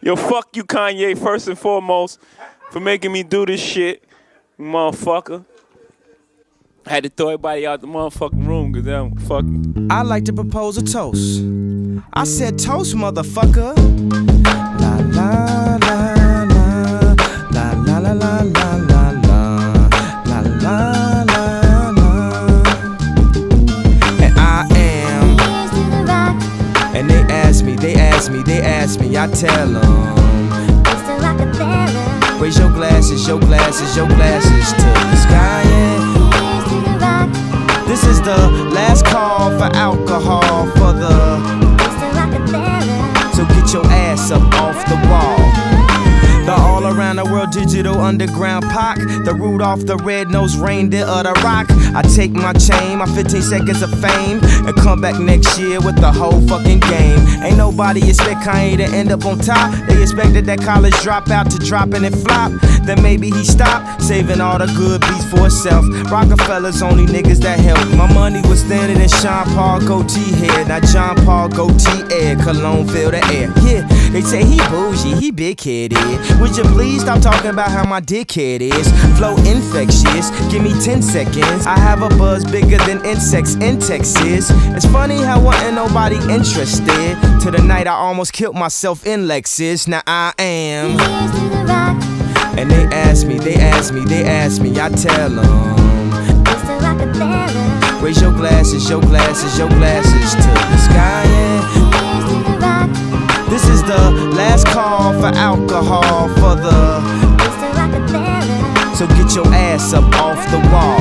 Yo, fuck you, Kanye, first and foremost, for making me do this shit, you motherfucker. I had to throw everybody out the motherfucking room because I'm fucking. I'd like to propose a toast. I said toast, motherfucker. La la la la la la la la la la la la la la. And I am. And they ask me, I tell them. Raise your glasses to the sky, yeah. This is the last call for alcohol for the. So get your ass up off the wall. The all around the world digital underground Pac, the Rudolph the red-nosed reindeer of the rock. I take my chain, my 15 seconds of fame, and come back next year with the whole fucking game. Ain't nobody expect Kanye to end up on top. They expected that college dropout to drop and it flop. Then maybe he stopped, saving all the good beats for himself. Rockefeller's only niggas that help. My money was thinner than Sean Paul goatee head. Now John Paul goatee air, cologne fill the air. Yeah, they say he bougie, he big-headed. Would you please stop talking about how my dickhead is? Flow infectious, give me 10 seconds. I have a buzz bigger than insects in Texas. It's funny how wasn't nobody interested. To the night I almost killed myself in Lexus. Now I am. And they ask me, I tell them. Raise your glasses to the sky, yeah. This is the last call for alcohol for the. So get your ass up off the wall.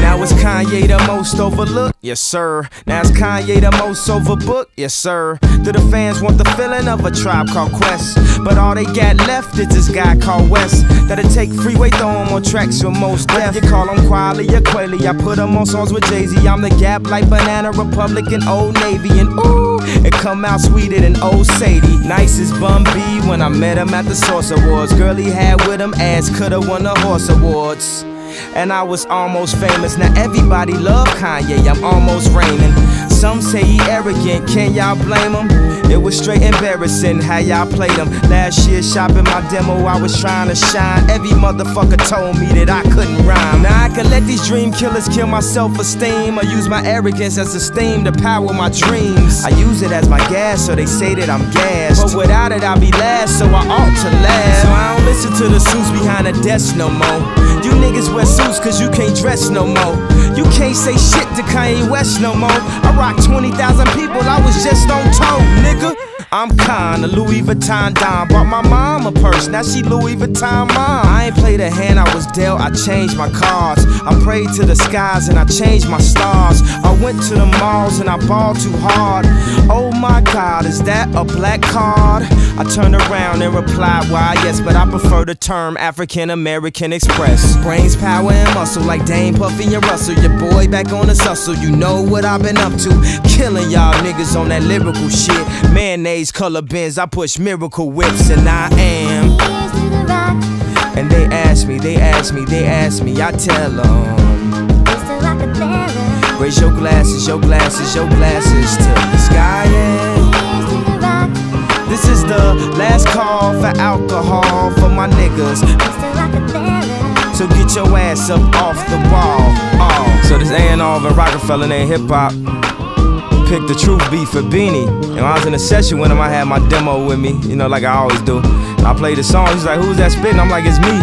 Now is Kanye the most overlooked? Yes, sir. Now is Kanye the most overbooked? Yes, sir. Do the fans want the feeling of a Tribe Called Quest? But all they got left is this guy called West. That'll take freeway, throw him on tracks with most death. You call him Quali or Quayle, I put him on songs with Jay-Z. I'm the Gap like Banana Republic and Old Navy. And ooh, it come out sweeter than Old Sadie. Nice as Bun B when I met him at the Source Awards. Girl he had with him ass coulda won the Horse Awards. And I was almost famous. Now everybody love Kanye, I'm almost reigning. Some say he arrogant, can y'all blame him? It was straight embarrassing how y'all played him. Last year shopping my demo, I was trying to shine. Every motherfucker told me that I couldn't rhyme. Now I can let these dream killers kill my self-esteem, or use my arrogance as a steam to power my dreams. I use it as my gas, so they say that I'm gassed. But without it I'll be last, so I ought to last. So I don't listen to the suits behind the desk no more. You niggas wear suits cause you can't dress no more. You can't say shit to KanYeWest no more. I rock 20,000 people, I was just on tour, nigga. I'm kinda Louis Vuitton Don. Bought my mom a purse, now she Louis Vuitton mom. I ain't played a hand I was dealt, I changed my cards. I prayed to the skies and I changed my stars. I went to the malls and I balled too hard. Oh my God, is that a black card? I turned around and replied, why yes, but I prefer the term African American Express. Brains, power, and muscle like Dame, Puffy, and Russell. Your boy back on his hustle, you know what I've been up to. Killing y'all niggas on that lyrical shit. Mayonnaise color bins, I push miracle whips, and I am. And they ask me, I tell them. Raise your glasses to the sky, yeah. This is the last call for alcohol for my niggas. So get your ass up off the wall. Oh. So this A&R of Rockefeller named Hip Hop picked the Truth beat for Beanie. And when I was in a session with him, I had my demo with me, you know, like I always do. I played the song, he's like, who's that spitting? I'm like, it's me.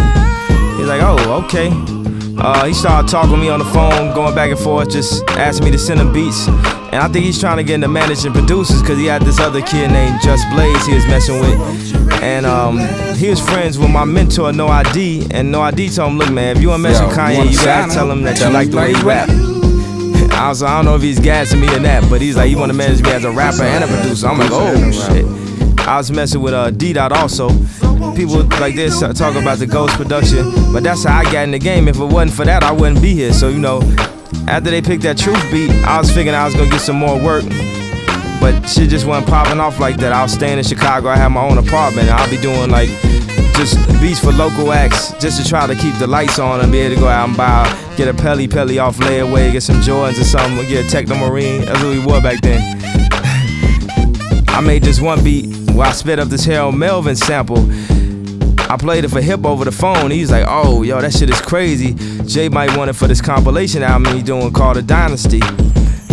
He's like, oh, okay. He started talking to me on the phone, going back and forth, just asking me to send him beats. And I think he's trying to get into managing producers because he had this other kid named Just Blaze he was messing with. And he was friends with my mentor, No ID. And No ID told him, look man, if you want to mess with Kanye, you gotta tell him that you like the way he rap. I don't know if he's gassing me or that, but he's like, he want to manage me as a rapper and a producer. I'm like, oh shit. I was messing with D-Dot also. People like this talk about the Ghost production, but that's how I got in the game. If it wasn't for that, I wouldn't be here. So, you know, after they picked that Truth beat, I was figuring I was gonna get some more work. But shit just wasn't popping off like that. I was staying in Chicago, I had my own apartment, and I'll be doing like just beats for local acts just to try to keep the lights on and be able to go out and buy, get a Pelly off layaway, get some Jordans or something, get a Techno Marine. That's what we wore back then. I made this one beat where I sped up this Harold Melvin sample. I played it for Hip over the phone. He was like, oh, yo, that shit is crazy. Jay might want it for this compilation album he doing called The Dynasty.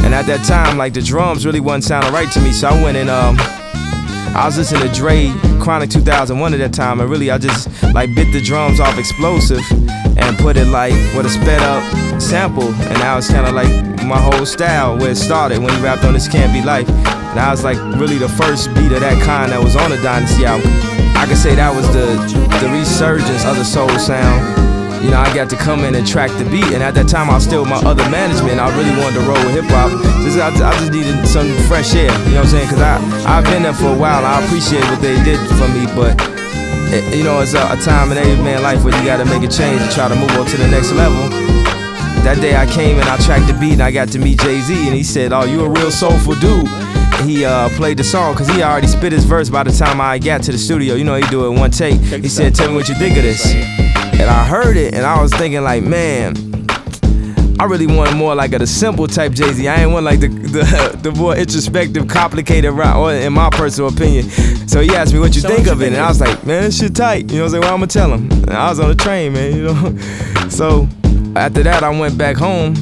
And at that time, like, the drums really wasn't sounding right to me, so I went and I was listening to Dre Chronic 2001 at that time, and really I just like bit the drums off Explosive and put it like with a sped up sample, and now it's kind of like my whole style where it started when he rapped on This Can't Be Life. And that was like really the first beat of that kind that was on the Dynasty album. I could say that was the resurgence of the soul sound. You know, I got to come in and track the beat, and at that time I was still with my other management. I really wanted to roll with hip-hop. I just needed some fresh air, you know what I'm saying? Because I've been there for a while, and I appreciate what they did for me, but you know, it's a time in every man's life where you got to make a change and try to move on to the next level. That day I came and I tracked the beat, and I got to meet Jay-Z, and he said, oh, you a real soulful dude. He played the song because he already spit his verse by the time I got to the studio. You know, he do it in one take. He said, tell me what you think of this. And I heard it, and I was thinking like, man, I really wanted more like the simple type Jay-Z. I ain't want like the more introspective, complicated rap, or in my personal opinion. So he asked me what you think of it, and I was like, man, this shit tight. You know what I'm saying? Well, I'm gonna tell him. And I was on the train, man, you know. So after that, I went back home.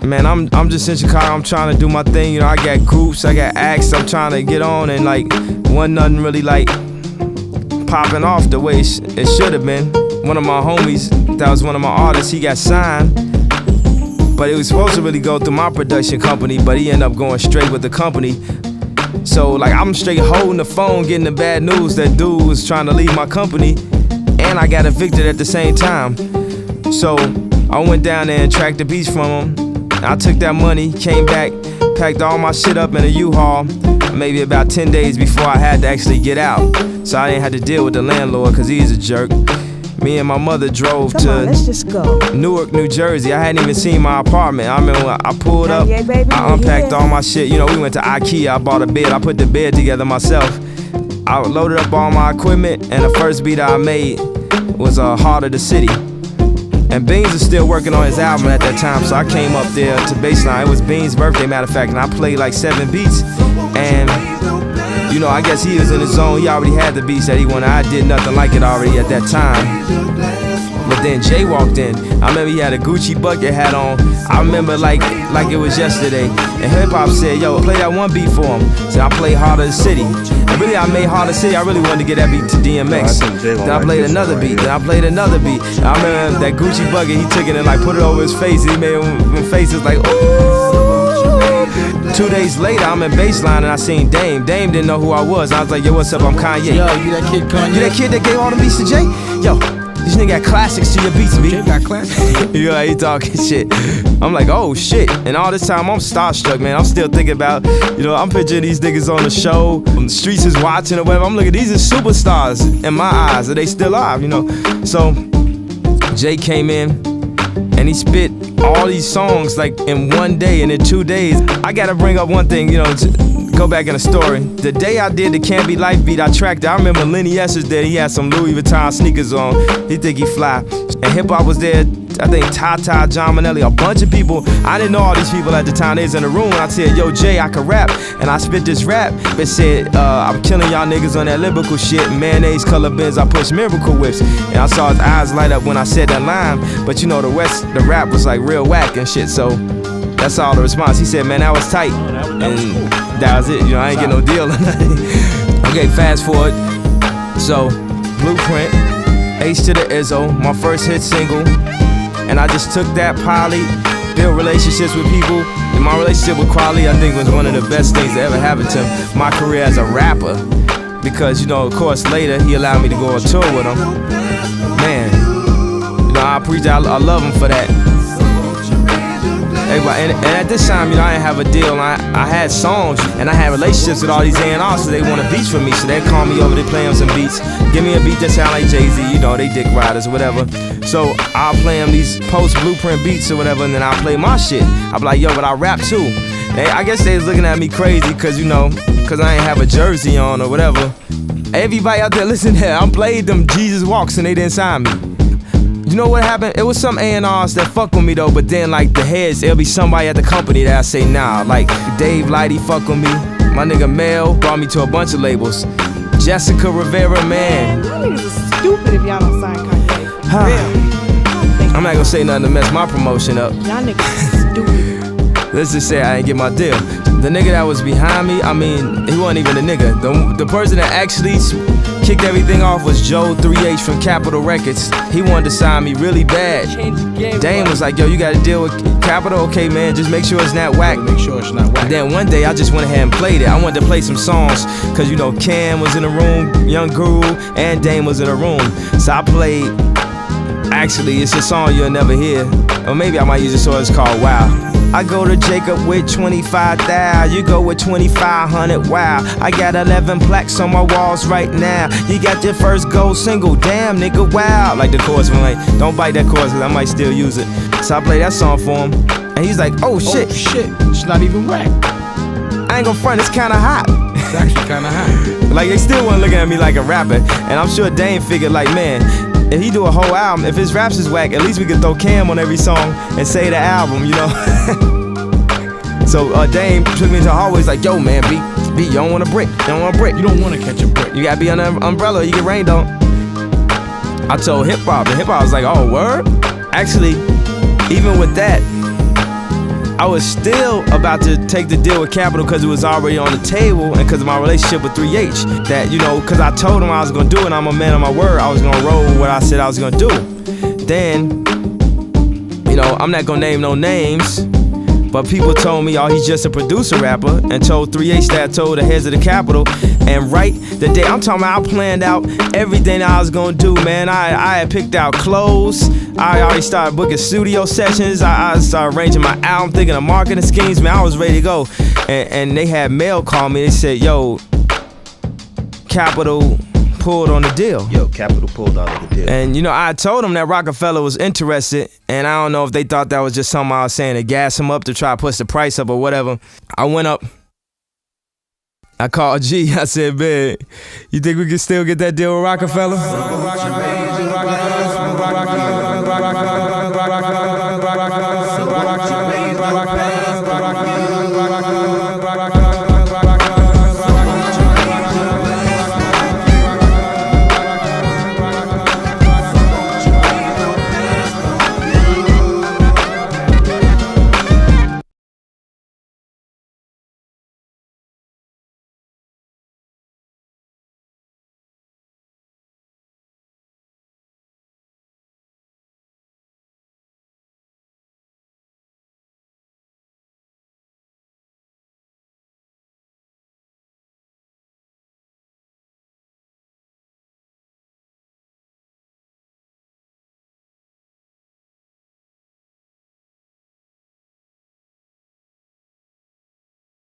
Man, I'm just in Chicago. I'm trying to do my thing. You know, I got groups, I got acts. I'm trying to get on, and like, wasn't nothing really like popping off the way it should have been. One of my homies, that was one of my artists, he got signed, but it was supposed to really go through my production company, but he ended up going straight with the company. So like, I'm straight holding the phone, getting the bad news that dude was trying to leave my company, and I got evicted at the same time. So I went down there and tracked the beats from him. I took that money, came back, packed all my shit up in a U-Haul, maybe about 10 days before I had to actually get out. So I didn't have to deal with the landlord, cause he's a jerk. Me and my mother drove let's just go. Newark, New Jersey. I hadn't even seen my apartment. I remember when I pulled up, I unpacked all my shit. You know, we went to IKEA, I bought a bed, I put the bed together myself. I loaded up all my equipment, and the first beat I made was Heart of the City. And Beans was still working on his album at that time, so I came up there to Baseline. It was Beans' birthday, matter of fact, and I played like 7 beats. And you know, I guess he was in his zone. He already had the beats that he wanted. I did nothing like it already at that time. But then Jay walked in. I remember he had a Gucci bucket hat on. I remember like it was yesterday. And hip hop said, yo, play that one beat for him. So I played Heart of the City. And really, I made Heart of the City. I really wanted to get that beat to DMX. Then I played another beat. Then I played another beat. And I remember that Gucci bucket, he took it and like put it over his face. And he made him faces like, ooh. 2 days later, I'm in Baseline and I seen Dame. Dame didn't know who I was. I was like, yo, what's up? I'm Kanye. Yo, you that kid Kanye? You that kid that gave all the beats to Jay? Yo, this nigga got classics to your beats, B. Jay got classics. You know, he talking shit. I'm like, oh shit. And all this time I'm starstruck, man. I'm still thinking about, you know, I'm picturing these niggas on the show. The streets is watching or whatever. I'm looking, these are superstars in my eyes. Are they still alive, you know? So Jay came in and he spit all these songs like in 1 day and in 2 days. I gotta bring up one thing, you know, to go back in the story. The day I did the Can't Be Life beat, I tracked it. I remember Lenny S was there. He had some Louis Vuitton sneakers on. He think he fly. And hip hop was there. I think Tata, John Manelli, a bunch of people. I didn't know all these people at the time. They was in the room and I said, yo, Jay, I could rap. And I spit this rap that said, I'm killing y'all niggas on that lyrical shit. Mayonnaise color bins, I push miracle whips. And I saw his eyes light up when I said that line. But you know, the rap was like real whack and shit. So that's all the response. He said, man, that was tight. And that was it. You know, I ain't get no deal or nothing. Okay, fast forward. So, Blueprint, H to the Izzo, my first hit single. And I just took that poly, built relationships with people. And my relationship with Quali, I think, was one of the best things that ever happened to my career as a rapper. Because, you know, of course, later, he allowed me to go on tour with him. Man, you know, I appreciate, I love him for that. And at this time, you know, I didn't have a deal. I had songs, and I had relationships with all these A&Rs, so they wanted beats from me. So they'd call me over, they play them some beats. Give me a beat that sound like Jay-Z, you know, they dick riders or whatever. So I'll play them these post-Blueprint beats or whatever, and then I'll play my shit. I'll be like, yo, but I rap too. And I guess they was looking at me crazy, cause, you know, cause I ain't have a jersey on or whatever. Everybody out there, listen here, I played them Jesus Walks and they didn't sign me. You know what happened? It was some A&Rs that fuck with me though, but then like the heads, it'll be somebody at the company that I say nah. Like Dave Lighty fuck with me. My nigga Mel brought me to a bunch of labels. Jessica Rivera, man. Y'all niggas are stupid if y'all don't sign Kanye. For real. I'm not gonna say nothing to mess my promotion up. Y'all niggas are stupid. Let's just say I ain't get my deal. The nigga that was behind me, I mean, he wasn't even a nigga. The person that actually kicked everything off was Joe 3H from Capitol Records. He wanted to sign me really bad. Dame was like, yo, you gotta deal with Capitol? Okay, man, just make sure it's not whack. Make sure it's not whack. And then one day I just went ahead and played it. I wanted to play some songs, cause you know Cam was in the room, Young Guru, and Dame was in the room. So I played, actually, it's a song you'll never hear. Or maybe I might use it so it's called Wow. I go to Jacob with 25,000, you go with 2,500, wow. I got 11 plaques on my walls right now. You got your first gold single, damn nigga, wow. Like the chorus, I'm like, don't bite that chorus, cause I might still use it. So I play that song for him, and he's like, oh shit. Oh shit, it's not even whack. I ain't gonna front, it's kinda hot. It's actually kinda hot. Like they still wasn't looking at me like a rapper, and I'm sure Dame figured like, man, if he do a whole album, if his raps is whack, at least we could throw Cam on every song and say the album, you know. So Dame took me to the hallway, he's like, yo man, B, you don't want a brick, you don't want a brick. You don't want to catch a brick. You gotta be under an umbrella, you get rained on. I told hip hop, and hip hop was like, oh word? Actually, even with that, I was still about to take the deal with Capitol because it was already on the table, and because of my relationship with 3H. That, you know, because I told him I was gonna do it, and I'm a man of my word, I was gonna roll with what I said I was gonna do. Then, you know, I'm not gonna name no names, but people told me, oh, he's just a producer rapper, and told 3H that I told the heads of the Capitol. And right the day, I'm talking about, I planned out everything I was gonna do, man. I had picked out clothes. I already started booking studio sessions. I started arranging my album, thinking of marketing schemes, man. I was ready to go. And they had mail call me. They said, yo, Capitol pulled on the deal. Yo, Capitol pulled out of the deal. And you know, I told them that Rockefeller was interested, and I don't know if they thought that was just something I was saying to gas him up to try to push the price up or whatever. I went up, I called G, I said, man, you think we can still get that deal with Rockefeller?